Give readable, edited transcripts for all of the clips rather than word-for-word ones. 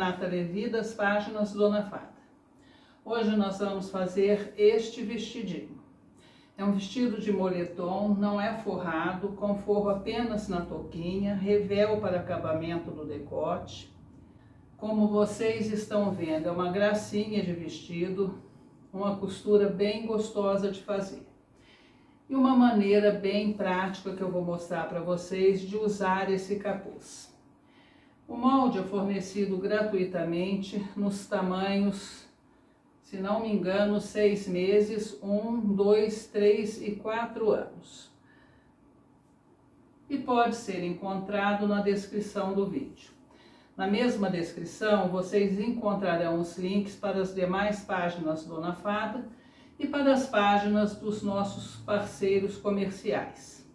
Renata Levi, das páginas Dona Fada. Hoje nós vamos fazer este vestidinho. É um vestido de moletom, não é forrado, com forro apenas na touquinha, revel para acabamento do decote. Como vocês estão vendo, é uma gracinha de vestido, uma costura bem gostosa de fazer. E uma maneira bem prática que eu vou mostrar para vocês de usar esse capuz. O molde é fornecido gratuitamente nos tamanhos, se não me engano, 6 meses, 1, 2, 3 e 4 anos. E pode ser encontrado na descrição do vídeo. Na mesma descrição, vocês encontrarão os links para as demais páginas Dona Fada e para as páginas dos nossos parceiros comerciais.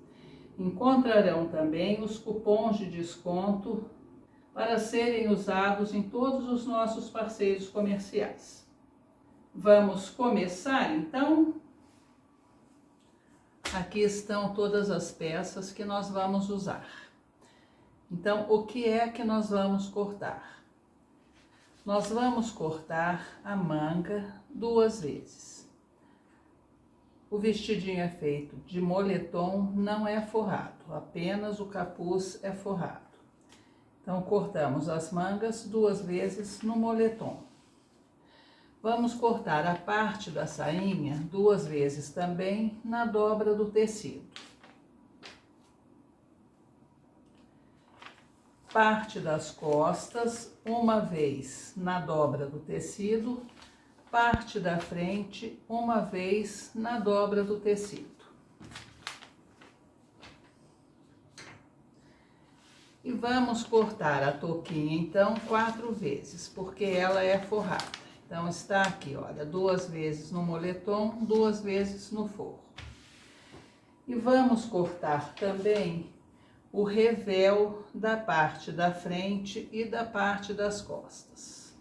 Encontrarão também os cupons de desconto para serem usados em todos os nossos parceiros comerciais. Vamos começar então? Aqui estão todas as peças que nós vamos usar. Então, o que é que nós vamos cortar? Nós vamos cortar a manga 2 vezes. O vestidinho é feito de moletom, não é forrado, apenas o capuz é forrado. Então, cortamos as mangas 2 vezes no moletom. Vamos cortar a parte da sainha 2 vezes também na dobra do tecido. Parte das costas, 1 vez na dobra do tecido, parte da frente, 1 vez na dobra do tecido. E vamos cortar a touquinha, então, 4 vezes, porque ela é forrada. Então, está aqui, olha, 2 vezes no moletom, 2 vezes no forro. E vamos cortar também o revel da parte da frente e da parte das costas.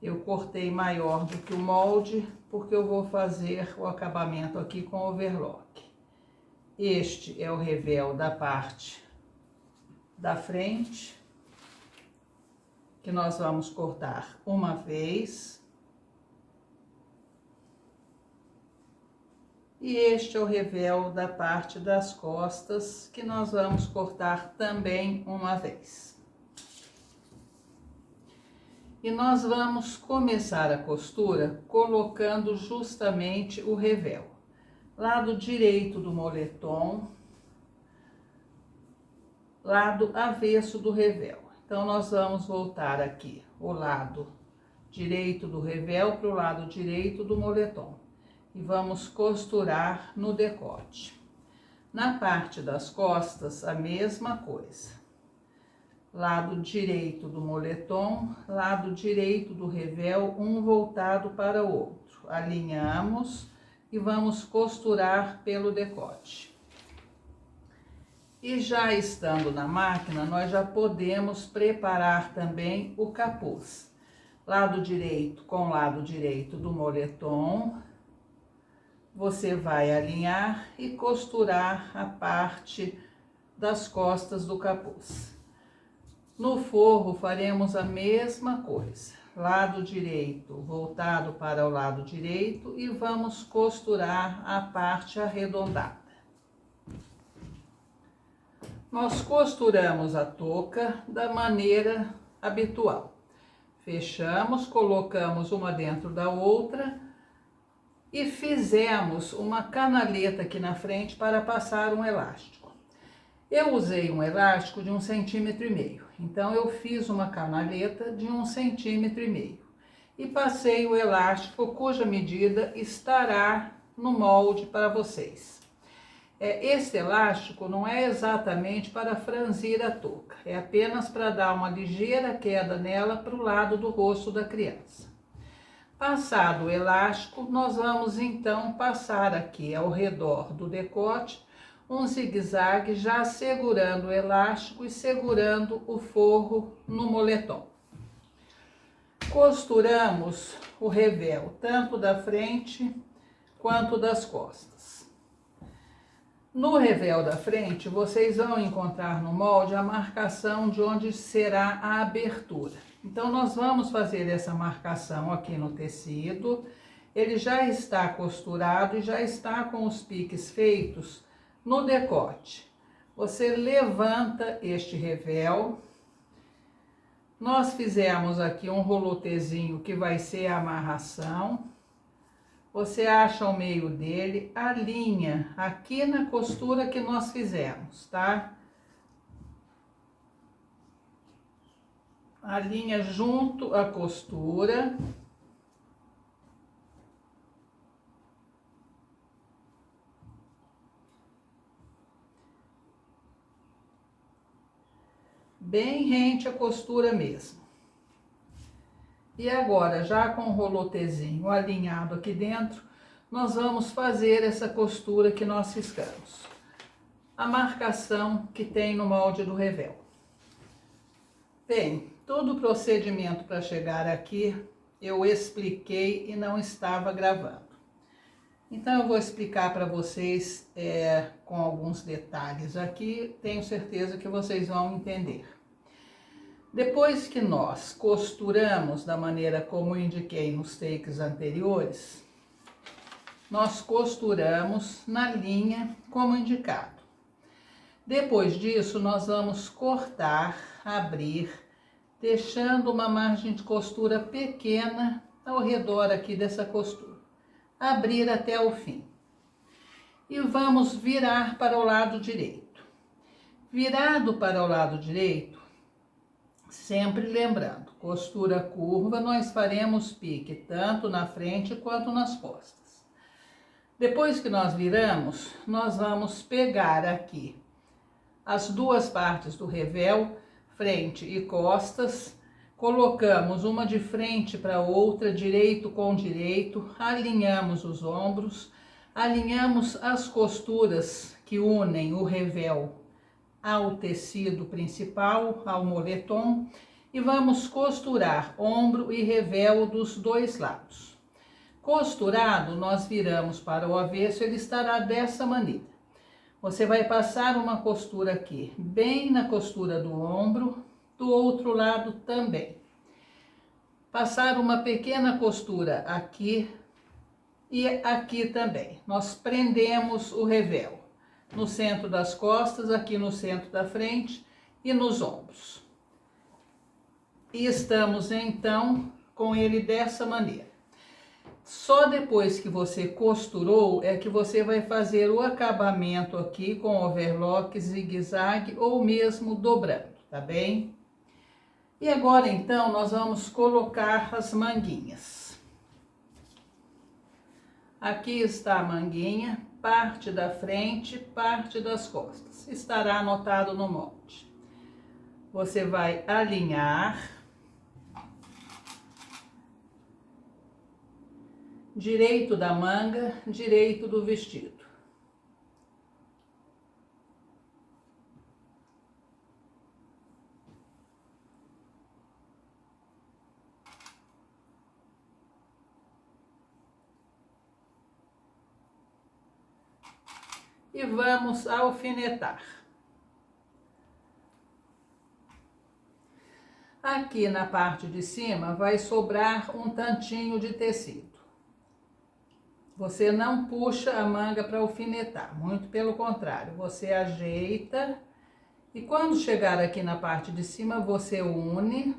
Eu cortei maior do que o molde, porque eu vou fazer o acabamento aqui com overlock. Este é o revel da parte da frente, que nós vamos cortar 1 vez. E este é o revel da parte das costas, que nós vamos cortar também 1 vez. E nós vamos começar a costura colocando justamente o revel. Lado direito do moletom, lado avesso do revel. Então, nós vamos voltar aqui o lado direito do revel para o lado direito do moletom. E vamos costurar no decote. Na parte das costas, a mesma coisa. Lado direito do moletom, lado direito do revel, um voltado para o outro. Alinhamos e vamos costurar pelo decote. E já estando na máquina, nós já podemos preparar também o capuz. Lado direito com lado direito do moletom. Você vai alinhar e costurar a parte das costas do capuz. No forro faremos a mesma coisa. Lado direito voltado para o lado direito e vamos costurar a parte arredondada. Nós costuramos a touca da maneira habitual. Fechamos, colocamos uma dentro da outra e fizemos uma canaleta aqui na frente para passar um elástico. Eu usei um elástico de 1,5 cm, então eu fiz uma canaleta de 1,5 cm e passei o elástico cuja medida estará no molde para vocês. Esse elástico não é exatamente para franzir a touca, é apenas para dar uma ligeira queda nela para o lado do rosto da criança. Passado o elástico, nós vamos então passar aqui ao redor do decote um zigue-zague, já segurando o elástico e segurando o forro no moletom. Costuramos o revel, tanto da frente quanto das costas. No revel da frente, vocês vão encontrar no molde a marcação de onde será a abertura. Então, nós vamos fazer essa marcação aqui no tecido. Ele já está costurado e já está com os piques feitos no decote. Você levanta este revel. Nós fizemos aqui um rolotezinho que vai ser a amarração. Você acha o meio dele, alinha aqui na costura que nós fizemos, tá? Alinha junto à costura. Bem rente à costura mesmo. E agora, já com o rolotezinho alinhado aqui dentro, nós vamos fazer essa costura que nós fiscamos. A marcação que tem no molde do revel. Bem, todo o procedimento para chegar aqui, eu expliquei e não estava gravando. Então, eu vou explicar para vocês com alguns detalhes aqui, tenho certeza que vocês vão entender. Depois que nós costuramos da maneira como eu indiquei nos takes anteriores, nós costuramos na linha como indicado. Depois disso, nós vamos cortar, abrir, deixando uma margem de costura pequena ao redor aqui dessa costura. Abrir até o fim. E vamos virar para o lado direito. Virado para o lado direito, sempre lembrando, costura curva, nós faremos pique tanto na frente quanto nas costas. Depois que nós viramos, nós vamos pegar aqui as duas partes do revel, frente e costas, colocamos uma de frente para outra, direito com direito, alinhamos os ombros, alinhamos as costuras que unem o revel ao tecido principal, ao moletom, e vamos costurar ombro e revel dos dois lados. Costurado, nós viramos para o avesso, ele estará dessa maneira. Você vai passar uma costura aqui, bem na costura do ombro, do outro lado também. Passar uma pequena costura aqui e aqui também. Nós prendemos o revel no centro das costas, aqui no centro da frente e nos ombros. E estamos então com ele dessa maneira. Só depois que você costurou é que você vai fazer o acabamento aqui com overlock, zigue-zague ou mesmo dobrando, tá bem? E agora então nós vamos colocar as manguinhas. Aqui está a manguinha, parte da frente, parte das costas. Estará anotado no molde. Você vai alinhar. Direito da manga, direito do vestido. E vamos alfinetar. Aqui na parte de cima vai sobrar um tantinho de tecido. Você não puxa a manga para alfinetar, muito pelo contrário, você ajeita e quando chegar aqui na parte de cima, você une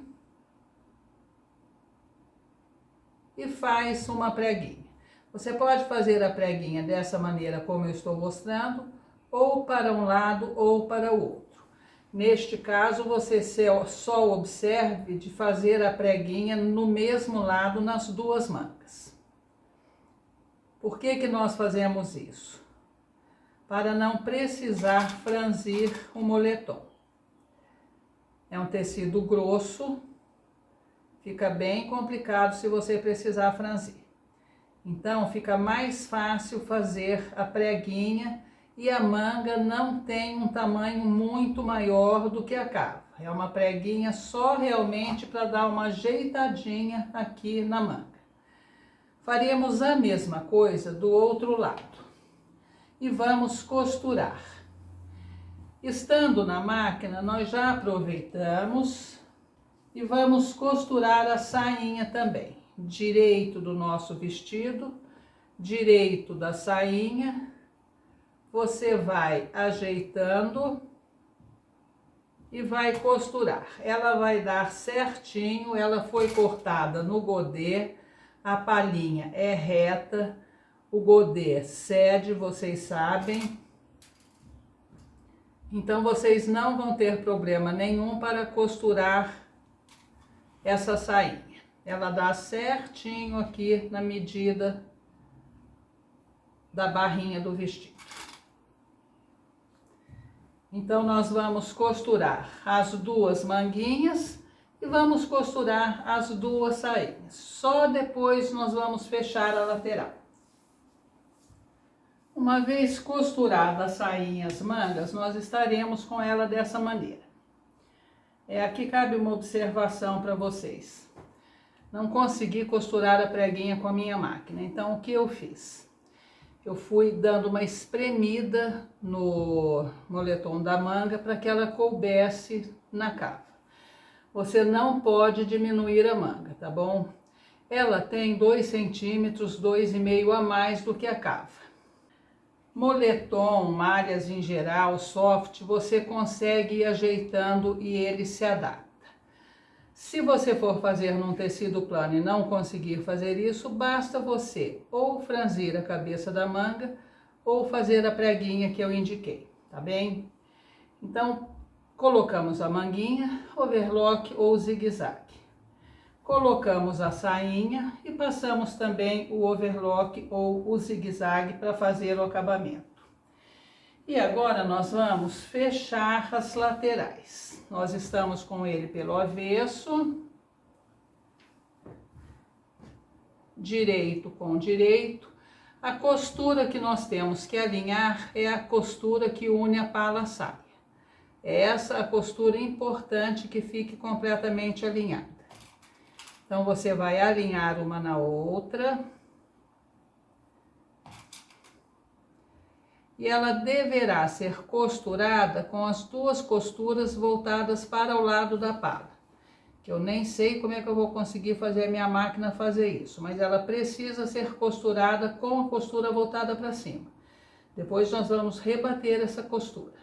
e faz uma preguinha. Você pode fazer a preguinha dessa maneira como eu estou mostrando, ou para um lado ou para o outro. Neste caso, você só observe de fazer a preguinha no mesmo lado nas duas mangas. Por que que nós fazemos isso? Para não precisar franzir o moletom. É um tecido grosso, fica bem complicado se você precisar franzir. Então, fica mais fácil fazer a preguinha e a manga não tem um tamanho muito maior do que a cava. É uma preguinha só realmente para dar uma ajeitadinha aqui na manga. Faríamos a mesma coisa do outro lado. e vamos costurar. Estando na máquina, nós já aproveitamos e vamos costurar a sainha também. Direito do nosso vestido, direito da sainha, você vai ajeitando e vai costurar. Ela vai dar certinho, ela foi cortada no godê, a palhinha é reta, o godê cede, vocês sabem. Então, vocês não vão ter problema nenhum para costurar essa sainha. Ela dá certinho aqui na medida da barrinha do vestido. Então, nós vamos costurar as duas manguinhas e vamos costurar as duas sainhas. Só depois nós vamos fechar a lateral. Uma vez costurada a sainha, as mangas, nós estaremos com ela dessa maneira. Aqui cabe uma observação para vocês. Não consegui costurar a preguinha com a minha máquina, então o que eu fiz? Eu fui dando uma espremida no moletom da manga para que ela coubesse na cava. Você não pode diminuir a manga, tá bom? Ela tem 2 centímetros, 2,5 a mais do que a cava. Moletom, malhas em geral, soft, você consegue ir ajeitando e ele se adapta. Se você for fazer num tecido plano e não conseguir fazer isso, basta você ou franzir a cabeça da manga ou fazer a preguinha que eu indiquei, tá bem? Então, colocamos a manguinha, overlock ou zigue-zague. Colocamos a sainha e passamos também o overlock ou o zigue-zague para fazer o acabamento. E agora nós vamos fechar as laterais. Nós estamos com ele pelo avesso, direito com direito. A costura que nós temos que alinhar é a costura que une a pala à saia. É essa a costura importante que fique completamente alinhada. Então, você vai alinhar uma na outra. E ela deverá ser costurada com as 2 costuras voltadas para o lado da pala. Que eu nem sei como é que eu vou conseguir fazer a minha máquina fazer isso, mas ela precisa ser costurada com a costura voltada para cima. Depois nós vamos rebater essa costura.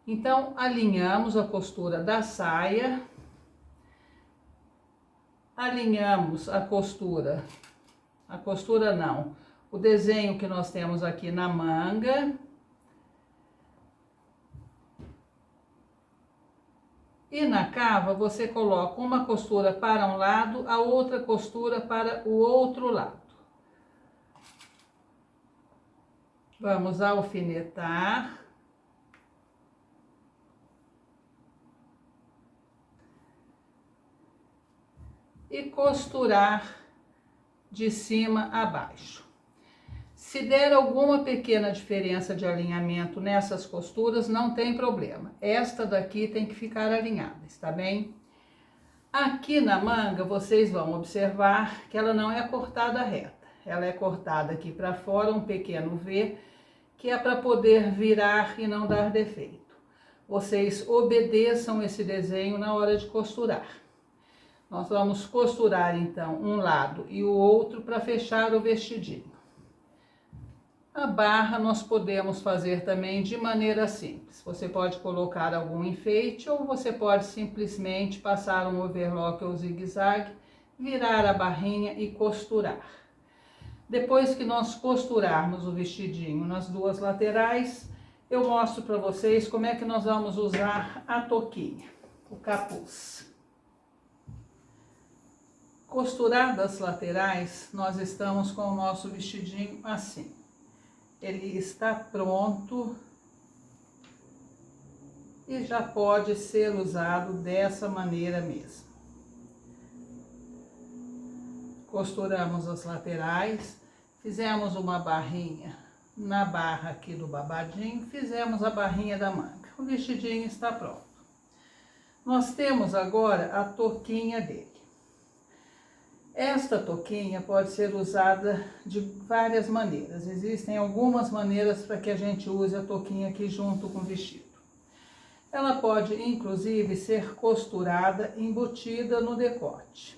Então, alinhamos a costura da saia. Alinhamos a costura não, o desenho que nós temos aqui na manga. E na cava você coloca uma costura para um lado, a outra costura para o outro lado. Vamos alfinetar. E costurar de cima a baixo. Se der alguma pequena diferença de alinhamento nessas costuras, não tem problema. Esta daqui tem que ficar alinhada, está bem? Aqui na manga, vocês vão observar que ela não é cortada reta. Ela é cortada aqui para fora, um pequeno V, que é para poder virar e não dar defeito. Vocês obedeçam esse desenho na hora de costurar. Nós vamos costurar, então, um lado e o outro para fechar o vestidinho. A barra nós podemos fazer também de maneira simples. Você pode colocar algum enfeite ou você pode simplesmente passar um overlock ou zigue-zague, virar a barrinha e costurar. Depois que nós costurarmos o vestidinho nas 2 laterais, eu mostro para vocês como é que nós vamos usar a touquinha, o capuz. Costuradas as laterais, nós estamos com o nosso vestidinho assim. Ele está pronto e já pode ser usado dessa maneira mesmo. Costuramos as laterais, fizemos uma barrinha na barra aqui do babadinho, fizemos a barrinha da manga. O vestidinho está pronto. Nós temos agora a touquinha dele. Esta touquinha pode ser usada de várias maneiras. Existem algumas maneiras para que a gente use a touquinha aqui junto com o vestido. Ela pode, inclusive, ser costurada, embutida no decote.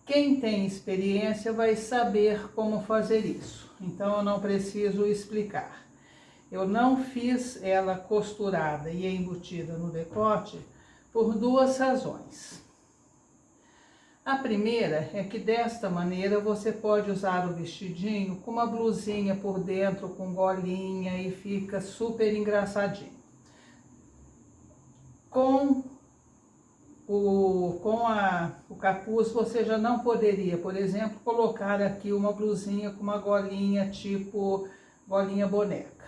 Quem tem experiência vai saber como fazer isso, então eu não preciso explicar. Eu não fiz ela costurada e embutida no decote por duas razões. A primeira é que desta maneira você pode usar o vestidinho com uma blusinha por dentro, com golinha, e fica super engraçadinho. Com o capuz você já não poderia, por exemplo, colocar aqui uma blusinha com uma golinha tipo golinha boneca.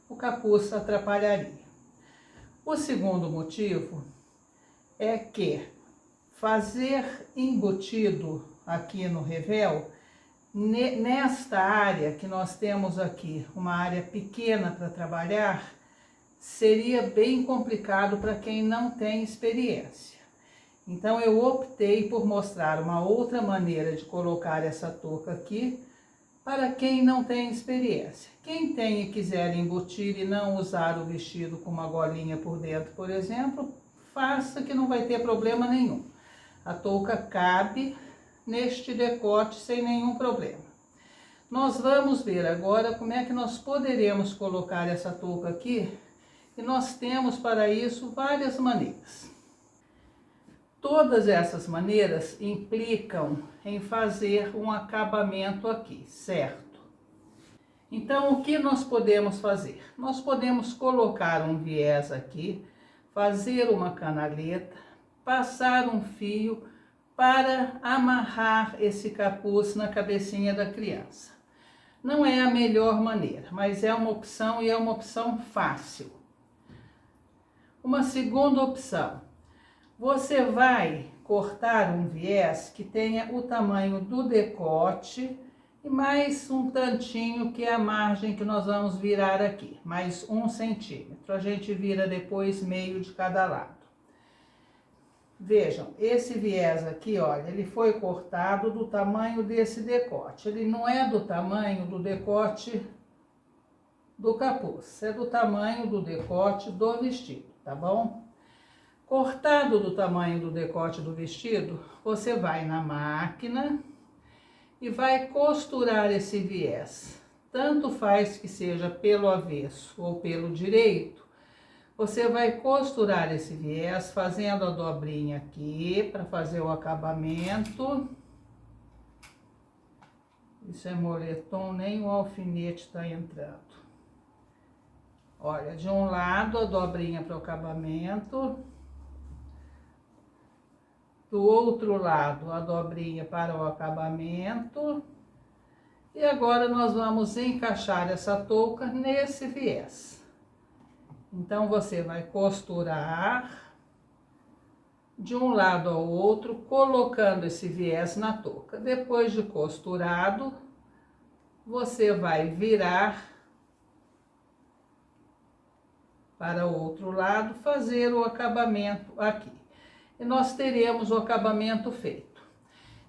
O capuz atrapalharia. O segundo motivo é que fazer embutido aqui no revel, nesta área que nós temos aqui, uma área pequena para trabalhar, seria bem complicado para quem não tem experiência. Então eu optei por mostrar uma outra maneira de colocar essa touca aqui para quem não tem experiência. Quem tem e quiser embutir e não usar o vestido com uma golinha por dentro, por exemplo, faça, que não vai ter problema nenhum. A touca cabe neste decote sem nenhum problema. Nós vamos ver agora como é que nós poderemos colocar essa touca aqui, e nós temos para isso várias maneiras. Todas essas maneiras implicam em fazer um acabamento aqui, certo? Então, o que nós podemos fazer? Nós podemos colocar um viés aqui, fazer uma canaleta, passar um fio para amarrar esse capuz na cabecinha da criança. Não é a melhor maneira, mas é uma opção, e é uma opção fácil. Uma segunda opção, você vai cortar um viés que tenha o tamanho do decote e mais um tantinho, que é a margem que nós vamos virar aqui, mais 1 centímetro. A gente vira depois meio de cada lado. Vejam, esse viés aqui, olha, ele foi cortado do tamanho desse decote. Ele não é do tamanho do decote do capuz, é do tamanho do decote do vestido, tá bom? Cortado do tamanho do decote do vestido, você vai na máquina e vai costurar esse viés. Tanto faz que seja pelo avesso ou pelo direito, você vai costurar esse viés fazendo a dobrinha aqui para fazer o acabamento. Isso é moletom, nem o alfinete está entrando. Olha, de um lado a dobrinha para o acabamento, do outro lado a dobrinha para o acabamento. E agora nós vamos encaixar essa touca nesse viés. Então, você vai costurar de um lado ao outro, colocando esse viés na touca. Depois de costurado, você vai virar para o outro lado, fazer o acabamento aqui. E nós teremos o acabamento feito.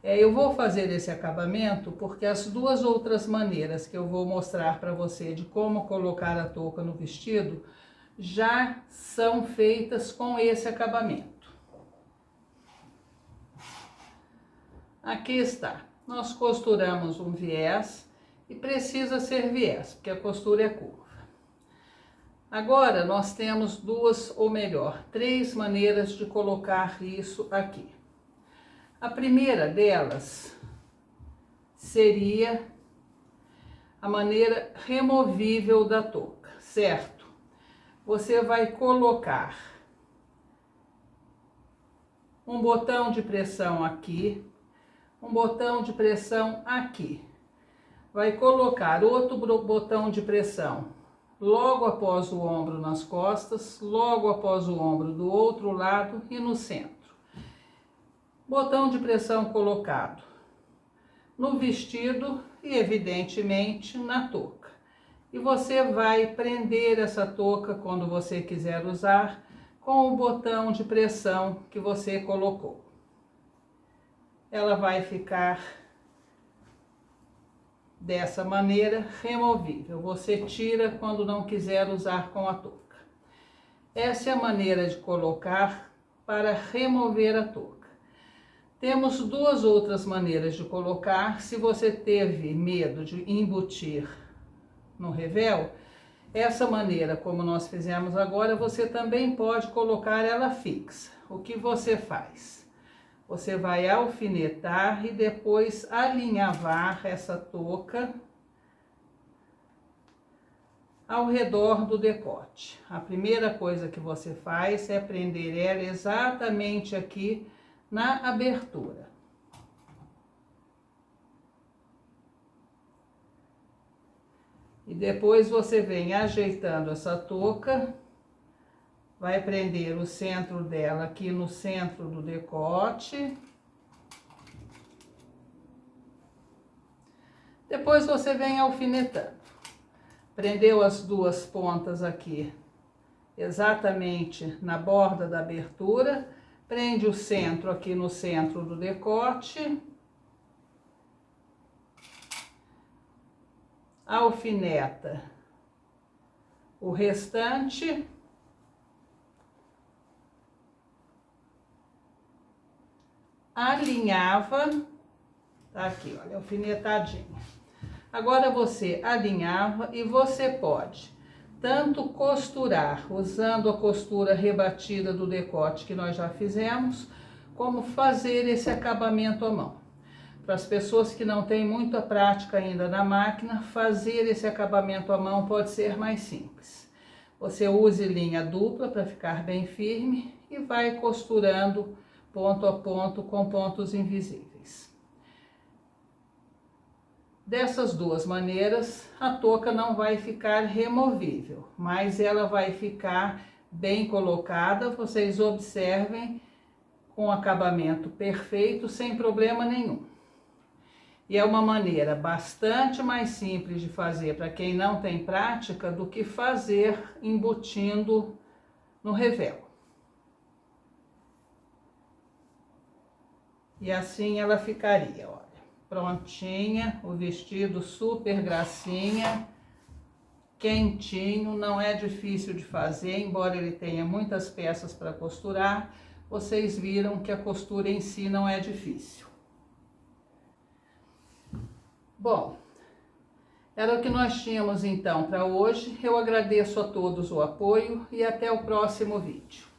Eu vou fazer esse acabamento porque as duas outras maneiras que eu vou mostrar para você de como colocar a touca no vestido já são feitas com esse acabamento. Aqui está. Nós costuramos um viés e precisa ser viés, porque a costura é curva. Agora nós temos duas, ou melhor, 3 maneiras de colocar isso aqui. A primeira delas seria a maneira removível da touca, certo? Você vai colocar um botão de pressão aqui, um botão de pressão aqui. Vai colocar outro botão de pressão logo após o ombro nas costas, logo após o ombro do outro lado e no centro. Botão de pressão colocado no vestido e, evidentemente, na touca. E você vai prender essa touca, quando você quiser usar, com o botão de pressão que você colocou. ela vai ficar dessa maneira, removível. Você tira quando não quiser usar com a touca. Essa é a maneira de colocar para remover a touca. Temos duas outras maneiras de colocar. Se você teve medo de embutir no revel, essa maneira, como nós fizemos agora, você também pode colocar ela fixa. O que você faz? Você vai alfinetar e depois alinhavar essa touca ao redor do decote. A primeira coisa que você faz é prender ela exatamente aqui na abertura. E depois você vem ajeitando essa touca, vai prender o centro dela aqui no centro do decote. Depois você vem alfinetando. Prendeu as duas pontas aqui, exatamente na borda da abertura. Prende o centro aqui no centro do decote. Alfineta o restante. Alinhava, tá aqui, olha, alfinetadinho. Agora você alinhava e você pode tanto costurar, usando a costura rebatida do decote que nós já fizemos, como fazer esse acabamento à mão. Para as pessoas que não têm muita prática ainda na máquina, fazer esse acabamento à mão pode ser mais simples. Você use linha dupla para ficar bem firme e vai costurando ponto a ponto com pontos invisíveis. Dessas duas maneiras, a touca não vai ficar removível, mas ela vai ficar bem colocada. Vocês observem, com acabamento perfeito, sem problema nenhum. E é uma maneira bastante mais simples de fazer para quem não tem prática do que fazer embutindo no revel. E assim ela ficaria, olha, prontinha, o vestido super gracinha, quentinho, não é difícil de fazer, embora ele tenha muitas peças para costurar, vocês viram que a costura em si não é difícil. Bom, era o que nós tínhamos então para hoje. Eu agradeço a todos o apoio e até o próximo vídeo.